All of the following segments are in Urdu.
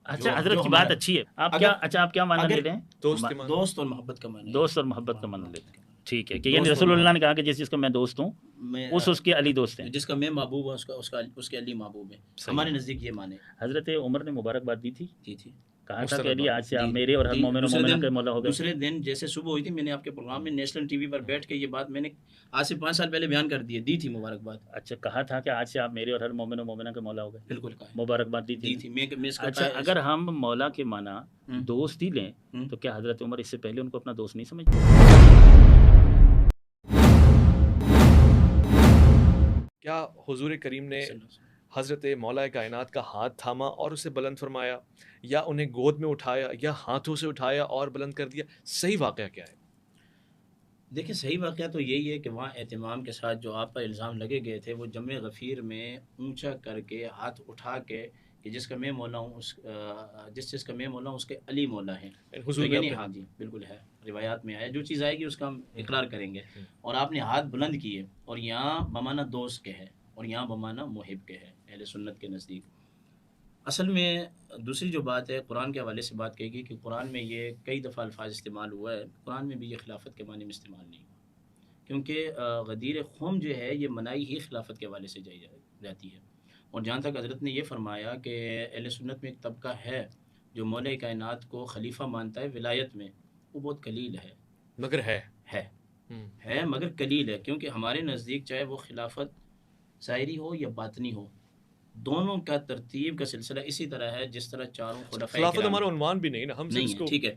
اچھا حضرت کی بات اچھی ہے. آپ کیا آپ کیا معنی لے رہے ہیں؟ دوست اور محبت کا معنی. دوست اور محبت کا معنی لیتے ہیں. ٹھیک ہے کہ یعنی رسول اللہ نے کہا کہ جس کا میں دوست ہوں اس کے علی دوست ہیں. جس کا میں محبوب ہوں اس کے علی محبوب ہے. ہمارے نزدیک یہ معنی. حضرت عمر نے مبارکباد دی تھی، تھی کہا تھا کہ علی آج سے آپ میرے اور ہر مومن و مومنہ کے مولا ہو گئے. دوسرے دن جیسے صبح ہوئی تھی، میں نے آپ کے پروگرام میں نیشنل ٹی وی پر بیٹھ کے یہ بات میں نے آج سے 5 سال پہلے بیان کر دی تھی مبارکباد. اچھا کہا تھا کہ آج سے آپ میرے اور ہر مومن و مومنہ کے مولا ہو گئے. بالکل کہا. مبارکباد دی تھی. اچھا اگر ہم مولا کے معنی دوست ہی لیں تو کیا حضرت عمر اس سے پہلے ان کو اپنا دوست نہیں سمجھتے؟ کیا حضور کریم نے حضرت مولا کائنات کا ہاتھ تھاما اور اسے بلند فرمایا، یا انہیں گود میں اٹھایا، یا ہاتھوں سے اٹھایا اور بلند کر دیا؟ صحیح واقعہ کیا ہے؟ دیکھیں صحیح واقعہ تو یہی ہے کہ وہاں اہتمام کے ساتھ جو آپ پر الزام لگے گئے تھے وہ جمع غفیر میں اونچا کر کے ہاتھ اٹھا کے کہ جس کا میں مولا ہوں جس چیز کا میں مولا ہوں اس کے علی مولا ہیں. یعنی ہاں جی بالکل ہے، روایات میں آیا. جو چیز آئے گی اس کا ہم اقرار کریں گے. اور آپ نے ہاتھ بلند کیے اور یہاں بمانا دوست کے ہے اور یہاں بمانا محب کے ہے اہل سنت کے نزدیک. اصل میں دوسری جو بات ہے قرآن کے حوالے سے بات کہے گی کہ قرآن میں یہ کئی دفعہ الفاظ استعمال ہوا ہے. قرآن میں بھی یہ خلافت کے معنی میں استعمال نہیں ہوا، کیونکہ غدیر خم جو ہے یہ منائی ہی خلافت کے حوالے سے جاتی ہے. اور جہاں تک حضرت نے یہ فرمایا کہ اہل سنت میں ایک طبقہ ہے جو مولا کائنات کو خلیفہ مانتا ہے ولایت میں، وہ بہت قلیل ہے. مگر ہے مگر قلیل ہے، کیونکہ ہمارے نزدیک چاہے وہ خلافت ظاہری ہو یا باطنی ہو، دونوں کا ترتیب کا سلسلہ اسی طرح ہے جس طرح چاروں خلفائے خلافت ہمارا عنوان بھی نہیں نا، ہم نہیں ہے. ٹھیک ہے.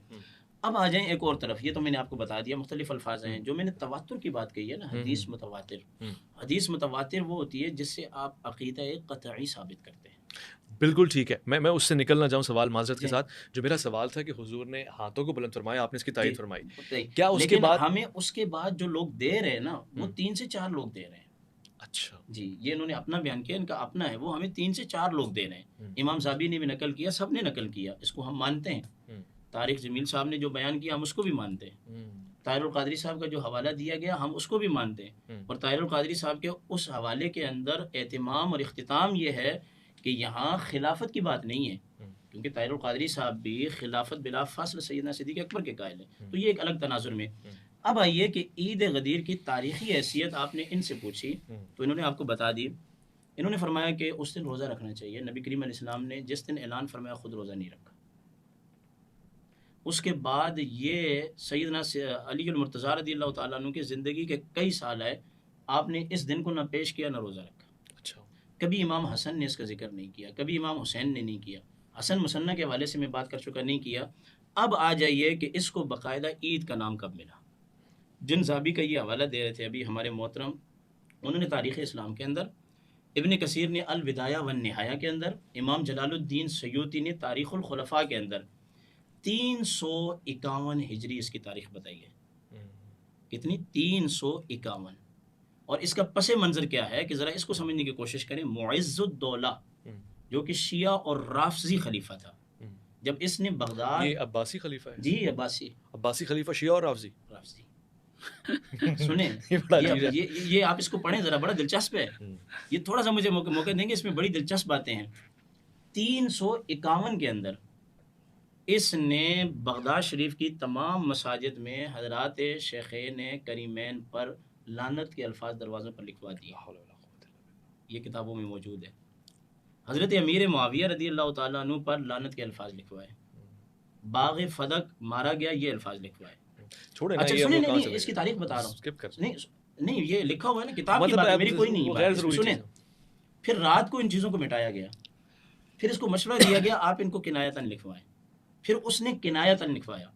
اب آ جائیں ایک اور طرف. یہ تو میں نے آپ کو بتا دیا مختلف الفاظ ہیں. جو میں نے تواتر کی بات کہی ہے نا، حدیث متواتر. حدیث متواتر وہ ہوتی ہے جس سے آپ عقیدہ قطعی ثابت کرتے ہیں. بالکل ٹھیک ہے. میں اس سے نکلنا چاہوں سوال معذرت کے ساتھ. جو میرا سوال تھا کہ حضور نے ہاتھوں کو بلند فرمایا، آپ نے اس کی تائید فرمائی، کیا اس کے بعد ہمیں اس کے بعد جو لوگ دے رہے ہیں نا وہ 3 سے 4 لوگ دے رہے ہیں. اچھا جی یہ انہوں نے اپنا بیان کیا، ان کا اپنا ہے، وہ ہمیں 3 سے 4 لوگ دے رہے ہیں. امام صاحبی نے بھی نقل کیا، سب نے نقل کیا، اس کو ہم مانتے ہیں. طارق جمیل صاحب نے جو بیان کیا ہم اس کو بھی مانتے ہیں. طاہر القادری صاحب کا جو حوالہ دیا گیا ہم اس کو بھی مانتے ہیں. اور طاہر القادری صاحب کے اس حوالے کے اندر اہتمام اور اختتام یہ ہے کہ یہاں خلافت کی بات نہیں ہے، کیونکہ طاہر القادری صاحب بھی خلافت بلا فاصل سیدنا صدیق اکبر کے قائل ہیں. تو یہ ایک الگ تناظر میں. اب آئیے کہ عید غدیر کی تاریخی حیثیت آپ نے ان سے پوچھی تو انہوں نے آپ کو بتا دی. انہوں نے فرمایا کہ اس دن روزہ رکھنا چاہیے. نبی کریم علیہ السلام نے جس دن اعلان فرمایا خود روزہ نہیں رکھا. اس کے بعد یہ سیدنا علی المرتضیٰ رضی اللہ تعالیٰ عنہ کی زندگی کے کئی سال آئے آپ نے اس دن کو نہ پیش کیا نہ روزہ رکھا. اچھا. کبھی امام حسن نے اس کا ذکر نہیں کیا، کبھی امام حسین نے نہیں کیا. حسن مسنہ کے حوالے سے میں بات کر چکا، نہیں کیا. اب آ جائیے کہ اس کو باقاعدہ عید کا نام کب ملا. جن صحابی کا یہ حوالہ دے رہے تھے ابھی ہمارے محترم، انہوں نے تاریخ اسلام کے اندر، ابن کثیر نے البدایہ والنہایہ کے اندر، امام جلال الدین سیوطی نے تاریخ الخلفاء کے اندر 351 ہجری اس کی تاریخ بتائی ہے. کتنی؟ 351. اور اس کا پس منظر کیا ہے کہ ذرا اس کو سمجھنے کی کوشش کریں. معز الدولہ جو کہ شیعہ اور رافضی خلیفہ تھا، جب اس نے بغداد، یہ عباسی خلیفہ ہے؟ جی عباسی خلیفہ شیعہ اور رافضی. سنیں یہ آپ اس کو پڑھیں ذرا، بڑا دلچسپ ہے. یہ تھوڑا سا مجھے موقع دیں گے، اس میں بڑی دلچسپ باتیں ہیں. 351 کے اندر اس نے بغداد شریف کی تمام مساجد میں حضرات شیخین کریمین پر لعنت کے الفاظ دروازوں پر لکھوا دیے. یہ کتابوں میں موجود ہے. حضرت امیر معاویہ رضی اللہ تعالیٰ عنہ پر لعنت کے الفاظ لکھوائے. باغ فدق مارا گیا، یہ الفاظ لکھوائے. اچھا سنیں، نہیں اس کی تاریخ بتا رہا ہوں. نہیں یہ لکھا ہوا ہے نا، کتاب کی بات ہے، میری کوئی نہیں. سنیں، پھر رات کو ان چیزوں کو مٹایا گیا، پھر اس کو مشورہ دیا گیا آپ ان کو کنایتاً لکھوائیں. پھر اس نے کنایتاً لکھوایا.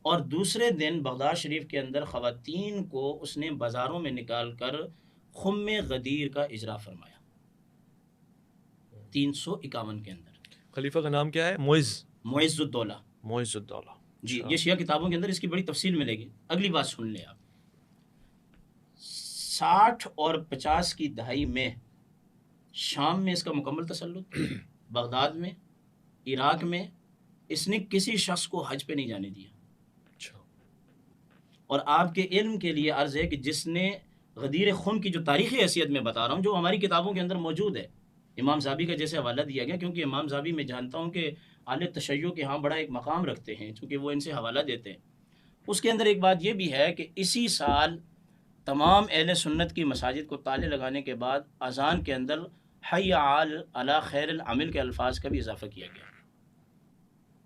اور دوسرے دن بغداد شریف کے اندر خواتین کو اس نے بازاروں میں نکال کر خم غدیر کا اجرا فرمایا. 351 کے اندر. خلیفہ کا نام کیا ہے؟ معز الدولہ. جی یہ شیعہ کتابوں کے اندر اس کی بڑی تفصیل ملے گی. اگلی بات سن لیں آپ. 60 اور 50 کی دہائی میں شام میں اس کا مکمل تسلط، بغداد میں، عراق میں اس نے کسی شخص کو حج پہ نہیں جانے دیا. اور آپ کے علم کے لیے عرض ہے کہ جس نے غدیر خم کی جو تاریخی حیثیت میں بتا رہا ہوں جو ہماری کتابوں کے اندر موجود ہے، امام زابی کا جیسے حوالہ دیا گیا، کیونکہ امام زابی میں جانتا ہوں کہ اہل تشیع کے ہاں بڑا ایک مقام رکھتے ہیں، چونکہ وہ ان سے حوالہ دیتے ہیں۔ اس کے اندر ایک بات یہ بھی ہے کہ اسی سال تمام اہل سنت کی مساجد کو تالے لگانے کے بعد اذان کے اندر حی علی خیر العمل کے الفاظ کا بھی اضافہ کیا گیا،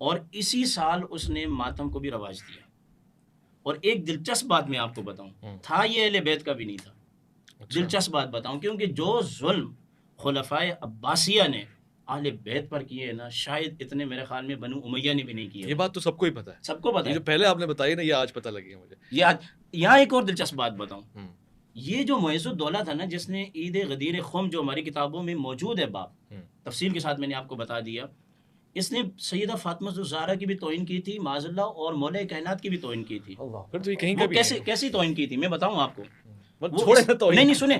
اور اسی سال اس نے ماتم کو بھی رواج دیا۔ اور ایک دلچسپ بات میں آپ کو بتاؤں، تھا یہ اہل بیت کا بھی نہیں تھا، دلچسپ بات بتاؤں، کیونکہ جو ظلم خلفائے عباسیہ نے اہل بیت پر کیے نا، شاید اتنے میرے خیال میں بنو امیہ نے بھی نہیں کیے۔ یہ بات تو سب کو ہی پتہ ہے، سب کو پتہ یہ ہے۔ جو پہلے آپ نے بتائی نا، یہ آج پتہ لگی ہے مجھے۔ یہاں ایک اور دلچسپ بات بتاؤں، یہ جو معز الدولہ تھا نا، جس نے عید غدیر خم جو ہماری کتابوں میں موجود ہے باب تفصیل کے ساتھ میں نے آپ کو بتا دیا، اس نے سیدہ فاطمہ الزہرا کی بھی توہین کی تھی معاذ اللہ، اور مولا کائنات کی بھی توہین کی تھی۔ پھر تو یہ کہیں وہ کا بھی کیسی توہین کی تھی میں بتاؤں آپ کو۔ چھوڑے نا توہین۔ نہیں سنیں،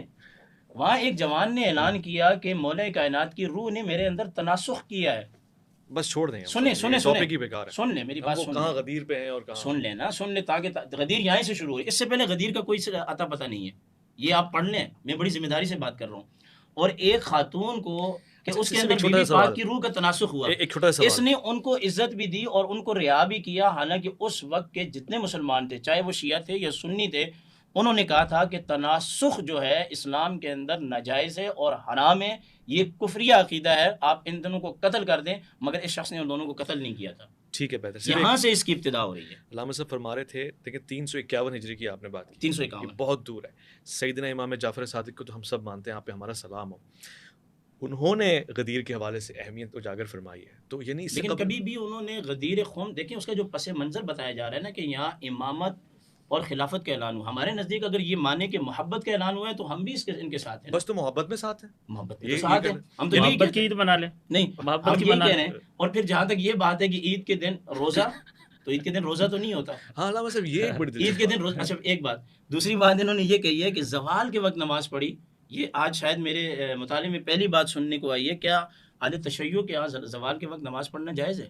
وہاں ایک جوان نے اعلان کیا کہ مولا کائنات کی روح نے میرے اندر تناسخ کیا ہے۔ بس چھوڑ دیں، سنیں ٹاپک ہی بیکار ہے۔ سن لیں میری بات، سن کہاں غدیر پہ ہیں اور کہاں سن لیں نا، سن لیں، تاکہ غدیر یہاں سے شروع ہو۔ اس سے پہلے غدیر کا کوئی اتا پتہ نہیں ہے، یہ آپ پڑھ لیں، میں بڑی ذمہ داری سے بات کر رہا ہوں۔ اور ایک خاتون کو کہ اس کے اندر بی بی پاک کی روح کا تناسخ ہوا، ایک چھوٹا سا اس نے ان کو عزت بھی دی اور ان کو رعا بھی کیا، حالانکہ اس وقت کے جتنے مسلمان تھے، چاہے وہ شیعہ تھے یا سنی تھے، انہوں نے کہا تھا کہ تناسخ جو ہے اسلام کے اندر ناجائز ہے اور حرام ہے، یہ کفریہ عقیدہ ہے، آپ ان دونوں کو قتل کر دیں، مگر اس شخص نے ان دونوں کو قتل نہیں کیا تھا۔ ٹھیک ہے، بہتر۔ یہاں سے اس کی ابتدا ہو رہی ہے۔ علامہ صاحب فرما رہے تھے، دیکھیں 351 ہجری کی آپ نے بات کی، 351 یہ بہت دور ہے۔ سیدنا امام جعفر صادق کو تو ہم سب مانتے ہیں، آپ پہ ہمارا سلام ہو۔ انہوں نے غدیر کے حوالے سے اہمیت اجاگر فرمائی ہے، تو یعنی اس سے لیکن کبھی بھی انہوں نے غدیر خم، دیکھیں اس کا جو پس منظر بتایا جا رہا ہے نا کہ یہاں امامت اور خلافت کا اعلان ہوا، ہمارے نزدیک اگر یہ مانے کہ محبت کا اعلان ہوا ہے تو ہم بھی ان کے ساتھ ہیں۔ بس تو محبت میں ساتھ ہیں، محبت میں تو ساتھ ہیں، ہم تو یہی محبت کی عید بنا لیں، نہیں محبت ہم کی یہی بنا کہہ لیں۔ رہے ہیں۔ اور پھر جہاں تک یہ بات ہے کہ عید کے دن روزہ، تو عید کے دن روزہ تو نہیں ہوتا۔ ہاں علامہ صاحب یہ ایک بڑی عید کے دن روزہ، اچھا ایک بات، دوسری بات انہوں نے یہ کہی ہے کہ زوال کے وقت نماز پڑھی، یہ آج شاید میرے مطالعے میں پہلی بات سننے کو آئی ہے۔ کیا اہل تشیع کے یہاں زوال کے وقت نماز پڑھنا جائز ہے؟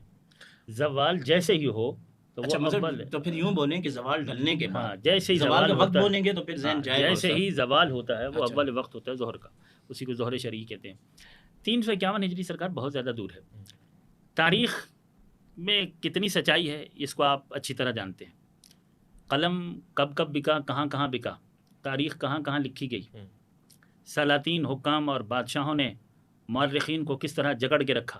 زوال جیسے ہی ہو تو اچھا وہ اول ہے۔ مطلب تو پھر یوں بولیں کہ زوال ڈھلنے کے ہاں، بعد، جیسے ہی زوال کا وقت ہوتا ہے، بولیں گے تو پھر ذہن جائے گا۔ جیسے ہی زوال ہوتا ہے وہ اچھا۔ اول وقت ہوتا ہے ظہر کا، اسی کو ظہر شرعی کہتے ہیں۔ 351 ہجری سرکار بہت زیادہ دور ہے، تاریخ میں کتنی سچائی ہے اس کو آپ اچھی طرح جانتے ہیں۔ قلم کب کب بکا، کہاں کہاں بکا، تاریخ کہاں کہاں لکھی گئی، سلاطین، حکام اور بادشاہوں نے مورخین کو کس طرح جکڑ کے رکھا،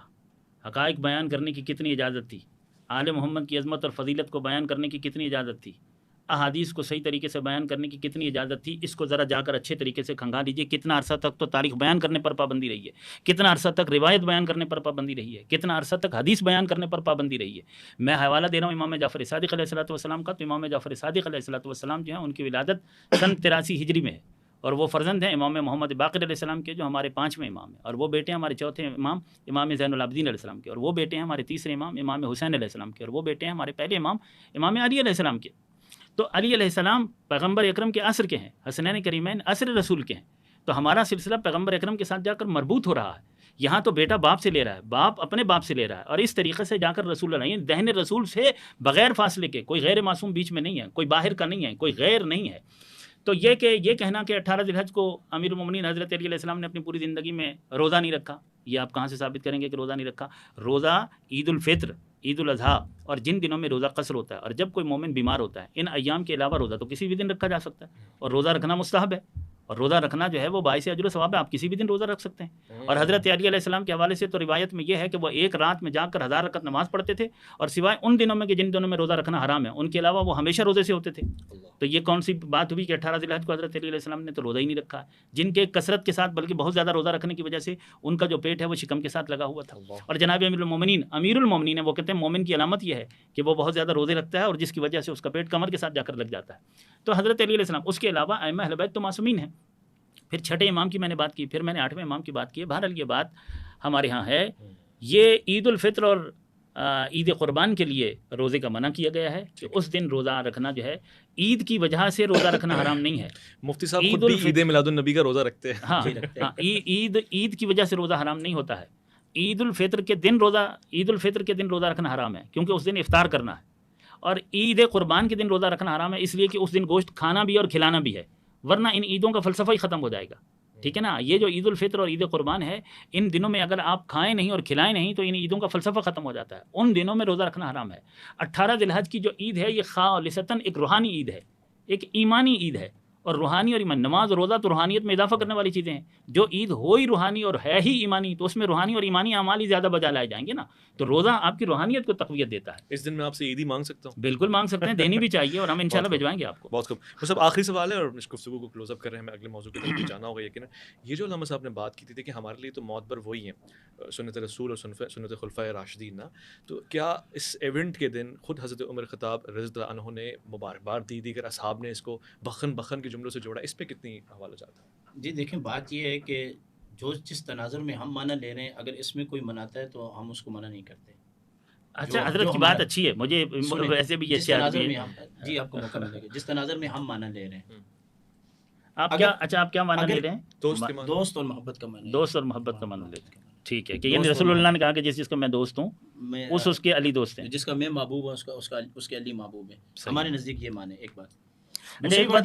حقائق بیان کرنے کی کتنی اجازت تھی، آل محمد کی عظمت اور فضیلت کو بیان کرنے کی کتنی اجازت تھی، احادیث کو صحیح طریقے سے بیان کرنے کی کتنی اجازت تھی، اس کو ذرا جا کر اچھے طریقے سے کھنگا لیجئے۔ کتنا عرصہ تک تو تاریخ بیان کرنے پر پابندی رہی ہے، کتنا عرصہ تک روایت بیان کرنے پر پابندی رہی ہے، کتنا عرصہ تک حدیث بیان کرنے پر پابندی رہی ہے۔ میں حوالہ دے رہا ہوں امام جعفر صادق علیہ الصلوۃ والسلام کا، تو امام جعفر صادق علیہ الصلوۃ والسلام جو ہیں ان کی ولادت سن 83 ہجری میں ہے، اور وہ فرزند ہیں امام محمد باقر علیہ السلام کے، جو ہمارے 5ویں امام ہیں، اور وہ بیٹے ہیں ہمارے 4تھے امام امام زین العابدین علیہ السلام کے، اور وہ بیٹے ہیں ہمارے 3رے امام امام حسین علیہ السلام کے، اور وہ بیٹے ہیں ہمارے پہلے امام امام علی علیہ السلام کے۔ تو علی علیہ السلام پیغمبر اکرم کے عصر کے ہیں، حسنین کریمین عصر رسول کے ہیں، تو ہمارا سلسلہ پیغمبر اکرم کے ساتھ جا کر مربوط ہو رہا ہے۔ یہاں تو بیٹا باپ سے لے رہا ہے، باپ اپنے باپ سے لے رہا ہے، اور اس طریقے سے جا کر رسول اللہ، یعنی دہن رسول سے بغیر فاصلے کے، کوئی غیر معصوم بیچ میں نہیں ہے، کوئی باہر کا نہیں ہے، کوئی غیر نہیں ہے۔ تو یہ کہنا کہ 18 ذی الحج کو امیر المومنین حضرت علی علیہ السلام نے اپنی پوری زندگی میں روزہ نہیں رکھا، یہ آپ کہاں سے ثابت کریں گے کہ روزہ نہیں رکھا؟ روزہ عید الفطر، عید الاضحیٰ اور جن دنوں میں روزہ قصر ہوتا ہے، اور جب کوئی مومن بیمار ہوتا ہے، ان ایام کے علاوہ روزہ تو کسی بھی دن رکھا جا سکتا ہے، اور روزہ رکھنا مستحب ہے، اور روزہ رکھنا جو ہے وہ باعث اجر و ثواب ہے، آپ کسی بھی دن روزہ رکھ سکتے ہیں۔ اور حضرت علی علیہ السلام کے حوالے سے تو روایت میں یہ ہے کہ وہ ایک رات میں جا کر 1000 رکعت نماز پڑھتے تھے، اور سوائے ان دنوں میں کہ جن دنوں میں روزہ رکھنا حرام ہے، ان کے علاوہ وہ ہمیشہ روزے سے ہوتے تھے۔ تو یہ کون سی بات ہوئی کہ 18 ذی الحج کو حضرت علی علیہ السلام نے تو روزہ ہی نہیں رکھا، جن کے کثرت کے ساتھ بلکہ بہت زیادہ روزہ رکھنے کی وجہ سے ان کا جو پیٹ ہے وہ شکم کے ساتھ لگا ہوا تھا۔ اور جناب امیر المومنین ہے، وہ کہتے ہیں مومن کی علامت یہ ہے کہ وہ بہت زیادہ روزے رکھتا ہے، اور جس کی وجہ سے اس کا پیٹ کمر کے ساتھ جا کر لگ جاتا ہے۔ تو حضرت علی علیہ السلام، اس کے علاوہ ائمہ اہل بیت تو معصومین ہیں۔ پھر 6 امام کی میں نے بات کی، پھر میں نے 8ویں امام کی بات کی۔ بہرحال یہ بات ہمارے ہاں ہے، یہ عید الفطر اور عید قربان کے لیے روزے کا منع کیا گیا ہے کہ اس دن روزہ رکھنا جو ہے، عید کی وجہ سے روزہ رکھنا حرام نہیں ہے۔ مفتی صاحب خود بھی عید میلاد النبی کا روزہ رکھتے ہیں۔ ہاں، عید کی وجہ سے روزہ حرام نہیں ہوتا ہے۔ عید الفطر کے دن روزہ رکھنا حرام ہے، کیونکہ اس دن افطار کرنا ہے، اور عید قربان کے دن روزہ رکھنا حرام ہے اس لیے کہ اس دن گوشت کھانا بھی اور کھلانا بھی ہے، ورنہ ان عیدوں کا فلسفہ ہی ختم ہو جائے گا۔ ٹھیک ہے نا. یہ جو عید الفطر اور عید قربان ہے، ان دنوں میں اگر آپ کھائیں نہیں اور کھلائیں نہیں تو ان عیدوں کا فلسفہ ختم ہو جاتا ہے. ان دنوں میں روزہ رکھنا حرام ہے. 18 ذی الحج کی جو عید ہے یہ خالصتاً ایک روحانی عید ہے، ایک ایمانی عید ہے. اور روحانی اور ایمان، نماز روزہ تو روحانیت میں اضافہ کرنے والی چیزیں ہیں. جو عید ہو ہی روحانی اور ہے ہی ایمانی تو اس میں روحانی اور ایمانی اعمال ہی زیادہ بجا لائے جائیں گے نا. تو روزہ آپ کی روحانیت کو تقویت دیتا ہے. اس دن میں آپ سے عیدی مانگ سکتا ہوں؟ بالکل مانگ سکتے ہیں، دینی بھی چاہیے، اور ہم انشاءاللہ بھجوائیں گے آپ کو. بہت خوب. بس اب آخری سوال ہے اور اس گفتگو کو کلوز اپ کر رہے ہیں. ہمیں اگلے موضوع کی طرف جانا ہوگا. یقینا یہ جو علامہ صاحب نے بات کی تھی کہ ہمارے لیے تو معتبر وہی ہیں سنت رسول اور سنت خلفائے راشدین نا، تو کیا اس ایونٹ کے دن خود حضرت عمر خطاب رضی اللہ عنہ نے مبارکباد دی، دیگر اصحاب نے اس کو بخن کے جملوں سے جوڑا، اس پہ کتنی حوالہ جاتا ہے؟ جی دیکھیں، بات یہ ہے کہ جس تناظر میں ہم معنی لے رہے ہیں، اگر اس میں کوئی مناتا ہے تو ہم اس کو منع نہیں کرتے. اچھا، حضرت کی بات اچھی ہے، مجھے ویسے بھی یہ تناظر میں جی آپ کو موقع ملے گا، جس تناظر میں ہم معنی لے رہے ہیں. آپ کیا معنی لے رہے ہیں؟ دوست اور محبت کا معنی. دوست اور محبت کا معنی لیتے ہیں. ٹھیک ہے، کہ یعنی رسول اللہ نے کہا کہ جس کا میں دوست ہوں اس کے علی دوست ہیں، جس کا میں محبوب ہوں اس کے علی محبوب ہے. ہمارے نزدیک یہ معنی. ایک بات ایک بات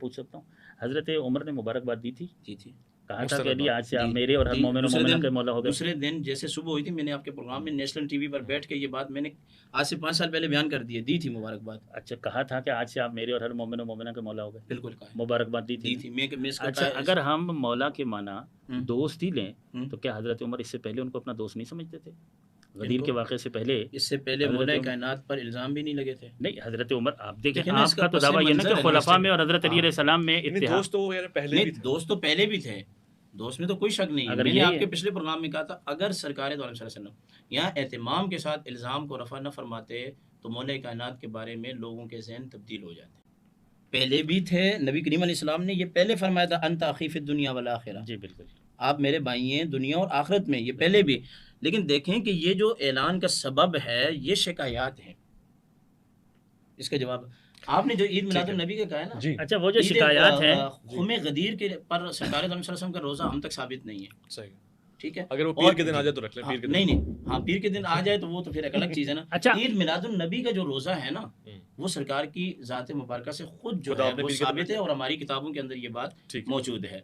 پوچھ سکتا ہوں، حضرت عمر نے مبارکباد دی تھی؟ تھی. کہا تھا کہ علی آج سے آپ میرے اور ہر مومن و مومنہ کے مولا ہو گئے. دوسرے دن جیسے صبح ہوئی تھی، میں نے آپ کے پروگرام میں نیشنل ٹی وی پر بیٹھ کے یہ بات میں نے آج سے 5 سال پہلے بیان کر دی تھی مبارکباد. اچھا، کہا تھا کہ آج سے آپ میرے اور ہر مومن و مومنہ کے مولا ہو گئے. بالکل کہا، مبارکباد دی تھی. اچھا، اگر ہم مولا کے معنی دوست ہی لیں تو کیا حضرت عمر اس سے پہلے ان کو اپنا دوست نہیں سمجھتے تھے؟ غدیر کے واقعے سے پہلے، اس سے پہلے مولا کائنات پر الزام بھی نہیں لگے تھے. نہیں، حضرت عمر، آپ دیکھیں آپ کا تو دعویٰ یہ نا کہ خلفاء میں اور حضرت علی علیہ السلام میں دوست تو پہلے بھی تھے. دوست میں تو کوئی شک نہیں ہے. میں نے آپ کے پچھلے پروگرام میں کہا تھا، اگر سرکار دو عالم صلی اللہ علیہ وسلم یہاں اہتمام کے ساتھ الزام کو رفع نہ فرماتے تو مولا کائنات کے بارے میں لوگوں کے ذہن تبدیل ہو جاتے. پہلے بھی تھے. نبی کریم علیہ السلام نے یہ پہلے فرمایا تھا، انت اخی فی الدنیا والآخرہ. جی بالکل، آپ میرے بھائی ہیں دنیا اور آخرت میں، یہ پہلے بھی. لیکن دیکھیں کہ یہ جو اعلان کا سبب ہے یہ شکایات ہیں. اس کا جواب آپ نے جو عید میلاد النبی کا کہا ہے نا، اچھا وہ جو شکایات ہیں خم غدیر کے پر سرکار دو عالم صلی اللہ علیہ وسلم کا روزہ ہم تک ثابت نہیں ہے. صحیح، ٹھیک ہے. اگر وہ پیر کے دن آ جائے تو رکھ لیں. پیر کے دن نہیں، ہاں پیر کے دن آ جائے تو وہ تو پھر ایک الگ چیز ہے نا. اچھا، عید میلاد النبی کا جو روزہ ہے نا، وہ سرکار کی ذات مبارکہ سے خود جو ہے وہ ثابت ہے، اور ہماری کتابوں کے اندر یہ بات موجود ہے.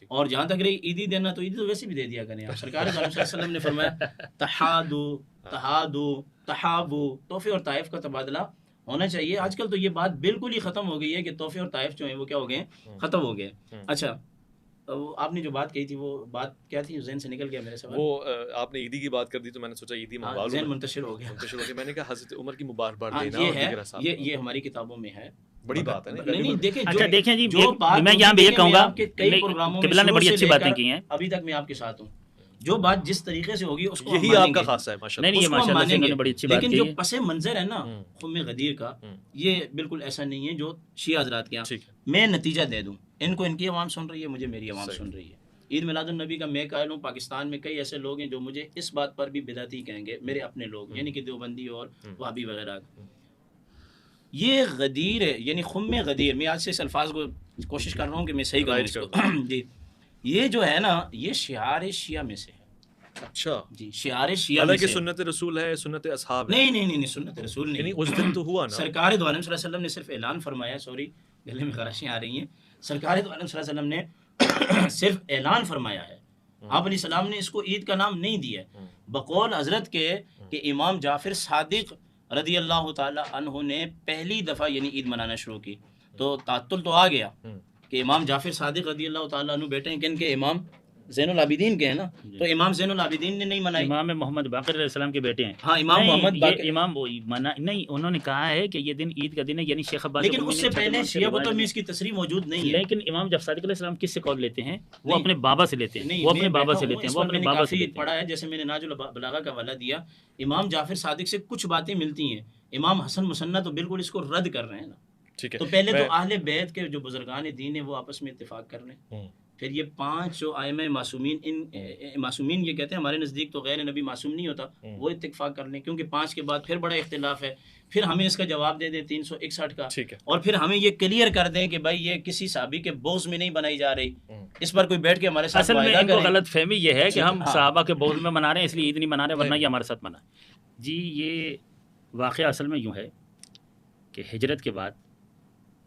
اور جہاں تک رہی عیدی دینا، تو عیدی تو ویسے بھی دے دیا کریں آپ. سرکار صلی اللہ علیہ وسلم نے فرمایا تحادو تحابو، تحفے اور طائف کا تبادلہ ہونا چاہیے. آج کل تو یہ بات بالکل ہی ختم ہو گئی ہے کہ تحفے اور طائف جو ہیں وہ کیا ہو گئے ہیں، ختم ہو گئے. اچھا، آپ نے جو بات کہی تھی وہ بات کیا تھی؟ ذہن سے نکل گیا میرے سوال. وہ آپ نے عیدی کی بات کر دی تو میں نے سوچا عیدی منگوا لوں. ذہن منتشر ہو گیا. میں نے کہا حضرت عمر کی مبارکباد دینا. یہ ہماری کتابوں میں ہے، بڑی بات ہے. نہیں دیکھیں، اچھا دیکھیں جی، میں یہاں بھی یہ کہوں گا، کئی پروگراموں میں قبلہ نے بڑی اچھی باتیں کی ہیں، ابھی تک میں آپ کے ساتھ ہوں. جو بات جس طریقے سے ہوگی اس کو یہی آپ کا خاصہ ہے ماشاءاللہ. نہیں، یہ ماشاءاللہ سے انہوں نے بڑی اچھی بات کی. لیکن جو پس منظر ہے نا خم غدیر کا، یہ بالکل ایسا نہیں ہے جو شیعہ حضرات کے یہاں. میں نتیجہ دے دوں، ان کو ان کی عوام سن رہی ہے، مجھے میری عوام سن رہی ہے. عید میلاد النبی کا میں قائل ہوں. پاکستان میں کئی ایسے لوگ ہیں جو مجھے اس بات پر بھی بدعتی کہیں گے، میرے اپنے لوگ، یعنی کہ دیوبندی اور وہابی وغیرہ. یہ غدیر ہے، یعنی خم غدیر. میں آج سے اس الفاظ کو کوشش کر رہا ہوں کہ میں صحیح کروں اس کو. جی، یہ جو ہے نا، یہ شعار شیعہ میں سے ہے. اچھا جی، شعار شیعہ میں حالانکہ سے. سنت رسول ہے، سنت اصحاب ہے. نہیں، سنت رسول نہیں. یعنی اس دن تو ہوا نا، سرکار دو عالم صلی اللہ علیہ وسلم نے صرف اعلان فرمایا. سوری، گلے میں خراشیاں آ رہی ہیں. سرکار دو عالم صلی اللہ علیہ وسلم نے صرف اعلان فرمایا ہے. آپ علیہ السلام نے اس کو عید کا نام نہیں دیا. بقول حضرت کے کہ امام جعفر صادق رضی اللہ تعالی عنہ نے پہلی دفعہ یعنی عید منانا شروع کی، تو تعطل تو آ گیا کہ امام جعفر صادق رضی اللہ تعالیٰ عنہ بیٹے ہیں کن کے؟ امام زین العابدین کے ہیں نا. تو امام زین العابدین نے نہیں منائی. امام محمد باقر علیہ السلام کے بیٹے ہیں. ہاں، امام محمد باقر. امام نہیں، انہوں نے کہا ہے کہ یہ دن عید کا دن ہے، یعنی شیخ عباس. لیکن اس سے پہلے شیعہ کتب میں اس کی تصریح موجود نہیں ہے. لیکن امام جب صادق علیہ السلام کس سے قول لیتے ہیں؟ وہ اپنے بابا سے لیتے ہیں. وہ اپنے بابا سے لیتے ہیں. وہ اپنے بابا سے پڑھا ہے. جیسے میں نے ناج البلاغہ کا حوالہ دیا، امام جعفر صادق سے کچھ باتیں ملتی ہیں. امام حسن مصنع تو بالکل اس کو رد کر رہے ہیں نا. تو پہلے تو اہل بیت کے جو بزرگان دین ہیں وہ آپس میں اتفاق کر لیں. پھر یہ 5 جو ائمہ معصومین، ان معصومین یہ کہتے ہیں ہمارے نزدیک تو غیر نبی معصوم نہیں ہوتا، وہ اتفاق کر لیں، کیونکہ 5 کے بعد پھر بڑا اختلاف ہے. پھر ہمیں اس کا جواب دے دیں 361 کا، اور پھر ہمیں یہ کلیئر کر دیں کہ بھائی یہ کسی صحابی کے بغض میں نہیں بنائی جا رہی. اس پر کوئی بیٹھ کے ہمارے ساتھ اصل میں ان کو غلط فہمی یہ ہے کہ ہم صحابہ کے بغض میں منا رہے ہیں اس لیے عید نہیں منا رہے، ورنہ یہ ہمارے ساتھ منا. جی، یہ واقعہ اصل میں یوں ہے کہ ہجرت کے بعد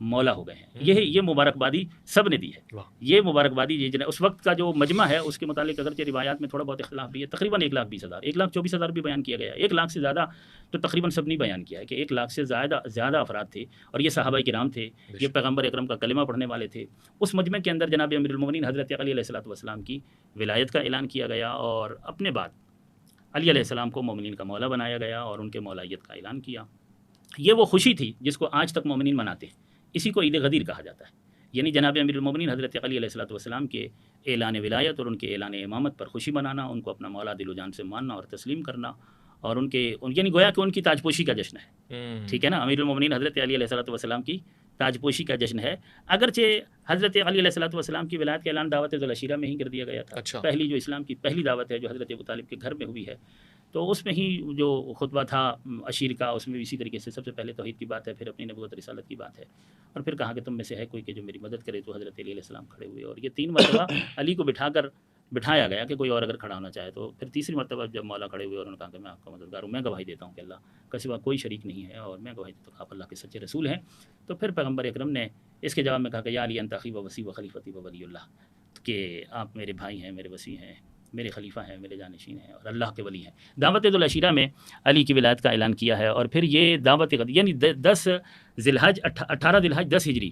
مولا ہو گئے ہیں. یہ مبارکبادی سب نے دی ہے. واہ. یہ مبارکبادی اس وقت کا جو مجمع ہے اس کے متعلق اگرچہ روایات میں تھوڑا بہت اختلاف بھی ہے. تقریباً 1,20,000 1,24,000 بھی بیان کیا گیا ہے. 1 لاکھ سے زیادہ تو تقریباً سب نے بیان کیا ہے کہ 1 لاکھ سے زیادہ افراد تھے اور یہ صحابہ کرام تھے, یہ پیغمبر اکرم کا کلمہ پڑھنے والے تھے. اس مجمع کے اندر جناب امیر المومنین حضرت علی علیہ الصلوۃ والسلام کی ولایت کا اعلان کیا گیا اور اپنے بعد علی علیہ السلام کو مومنین کا مولا بنایا گیا اور ان کے مولائیت کا اعلان کیا. یہ وہ خوشی تھی جس کو آج تک مومنین مناتے ہیں. اسی کو عید غدیر کہا جاتا ہے. یعنی جناب امیر المومنین حضرت علی علیہ الصلوۃ والسلام کے اعلان ولایت اور ان کے اعلان امامت پر خوشی منانا, ان کو اپنا مولا دل و جان سے ماننا اور تسلیم کرنا, اور یعنی گویا کہ ان کی تاج پوشی کا جشن ہے. ٹھیک ہے نا, امیر المومنین حضرت علی علیہ الصلوۃ والسلام کی تاج پوشی کا جشن ہے. اگرچہ حضرت علی علیہ الصلوۃ والسلام کی ولایت کا اعلان دعوت ذوالعشیرہ میں ہی کر دیا گیا تھا. پہلی جو اسلام کی پہلی دعوت ہے جو حضرت ابو طالب کے گھر میں ہوئی ہے, تو اس میں ہی جو خطبہ تھا عشیر کا, اس میں بھی اسی طریقے سے سب سے پہلے توحید کی بات ہے, پھر اپنی نبوت رسالت کی بات ہے, اور پھر کہا کہ تم میں سے ہے کوئی کہ جو میری مدد کرے, تو حضرت علی علیہ السلام کھڑے ہوئے. اور یہ 3 مرتبہ علی کو بٹھایا گیا کہ کوئی اور اگر کھڑا ہونا چاہے تو. پھر تیسری مرتبہ جب مولا کھڑے ہوئے اور انہوں نے کہا کہ میں آپ کا مددگار ہوں, میں گواہی دیتا ہوں کہ اللہ کا سوا کوئی شریک نہیں ہے, اور میں گواہی دیتا ہوں کہ آپ اللہ کے سچے رسول ہیں. تو پھر پیغمبر اکرم نے اس کے جواب میں کہا کہ یا علی انت اخی و وصی و خلیفتی و ولی اللہ, کہ آپ میرے بھائی ہیں, میرے وصی ہیں, میرے خلیفہ ہیں, میرے جانشین ہیں اور اللہ کے ولی ہیں. دعوت ذوالعشیرہ میں علی کی ولایت کا اعلان کیا ہے. اور پھر یہ دعوت یعنی 10 ذی الحج 18 ذی الحج 10 ہجری,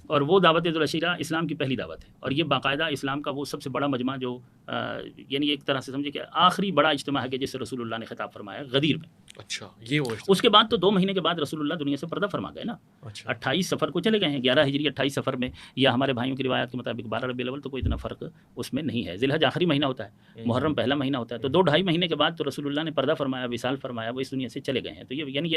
اور وہ دعوت ذوالعشیرہ اسلام کی پہلی دعوت ہے. اور یہ باقاعدہ اسلام کا وہ سب سے بڑا مجمع جو یعنی ایک طرح سے سمجھے کہ آخری بڑا اجتماع ہے کہ جس سے رسول اللہ نے خطاب فرمایا غدیر میں. اچھا, یہ وہ اس کے بعد تو 2 مہینے کے بعد رسول اللہ دنیا سے پردہ فرما گئے نا. 28 سفر کو چلے گئے ہیں, 11 ہجری 28 سفر میں, یا ہمارے بھائیوں کی روایات کے مطابق 12 ربیع الاول, تو کوئی اتنا فرق اس میں نہیں ہے. ذی الحج آخری مہینہ ہوتا ہے, محرم پہلا مہینہ ہوتا ہے, تو 2-2.5 مہینے کے بعد تو رسول اللہ نے پردہ فرمایا, وصال فرمایا, وہ اس دنیا سے چلے گئے ہیں. تو یہ یعنی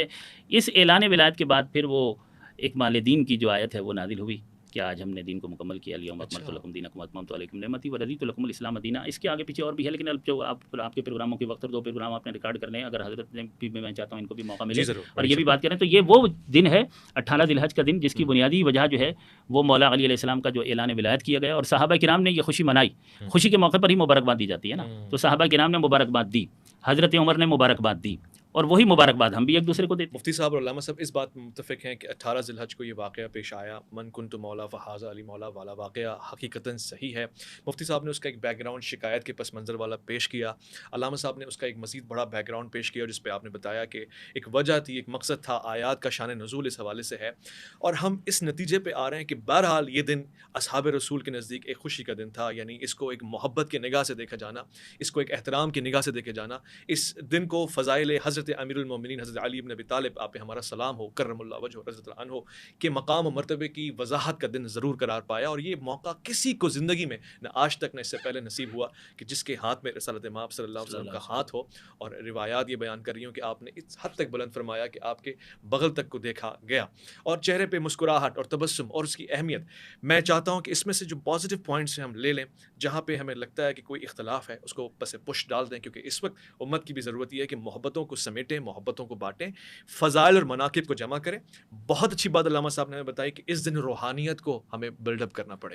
اس اعلان ولایت کے بعد پھر وہ اکمال دین کی جو آیت ہے وہ نازل ہوئی کہ آج ہم نے دین کو مکمل کیا, الیوم اکملت لکم دینکم واتممت علیکم نعمتی ورضیت لکم الاسلام دینا. اس کے آگے پیچھے اور بھی ہے, لیکن جو آپ کے پروگراموں کے وقت 2 پروگرام آپ نے ریکارڈ کرنے ہیں, اگر حضرت نے بھی, میں چاہتا ہوں ان کو بھی موقع ملے اور یہ بھی بات کریں. تو یہ وہ دن ہے 18 ذی الحج کا دن, جس کی بنیادی وجہ جو ہے وہ مولا علی علیہ السلام کا جو اعلان ولایت کیا گیا, اور صحابہ کرام نے یہ خوشی منائی. خوشی کے موقع پر ہی مبارکباد دی جاتی ہے نا, تو صحابہ کرام نے مبارکباد دی, حضرت عمر نے مبارکباد دی, اور وہی مبارکباد ہم بھی ایک دوسرے کو دیتے. مفتی صاحب اور علامہ صاحب اس بات میں متفق ہیں کہ 18 ذی الحج کو یہ واقعہ پیش آیا, من کنت مولا فہذا علی مولا والا واقعہ حقیقتاً صحیح ہے. مفتی صاحب نے اس کا ایک بیک گراؤنڈ شکایت کے پس منظر والا پیش کیا, علامہ صاحب نے اس کا ایک مزید بڑا بیک گراؤنڈ پیش کیا, جس پہ آپ نے بتایا کہ ایک وجہ تھی, ایک مقصد تھا, آیات کا شان نزول اس حوالے سے ہے, اور ہم اس نتیجے پہ آ رہے ہیں کہ بہرحال یہ دن اصحاب رسول کے نزدیک ایک خوشی کا دن تھا. یعنی اس کو ایک محبت کی نگاہ سے دیکھا جانا, اس کو ایک احترام کی نگاہ سے دیکھا جانا, اس دن کو فضائل حضرت امیر المومنین حضرت علی بن ابی طالب آپ پہ ہمارا سلام ہو کرم اللہ وجہ رضی اللہ عنہ کے مقام و مرتبے کی وضاحت کا دن ضرور قرار پایا. اور یہ موقع کسی کو زندگی میں نہ آج تک نہ اس سے پہلے نصیب ہوا کہ جس کے ہاتھ میں رسالت مآب صلی اللہ علیہ وسلم کا ہاتھ ہو. اور روایات یہ بیان کر رہی ہوں کہ آپ نے اس حد تک بلند فرمایا کہ آپ کے بغل تک کو دیکھا گیا, اور چہرے پہ مسکراہٹ اور تبسم اور اس کی اہمیت. میں چاہتا ہوں کہ اس میں سے جو پازیٹیو پوائنٹس ہیں ہم لے لیں, جہاں پہ ہمیں لگتا ہے کہ کوئی اختلاف ہے اس کو پس پش ڈال دیں, کیونکہ اس وقت امت کی بھی ضرورت یہ ہے کہ محبتوں کو سمیٹیں, محبتوں کو بانٹیں, فضائل اور مناقب کو جمع کریں. بہت اچھی بات علامہ صاحب نے ہمیں بتائی کہ اس دن روحانیت کو ہمیں بلڈ اپ کرنا پڑے گا.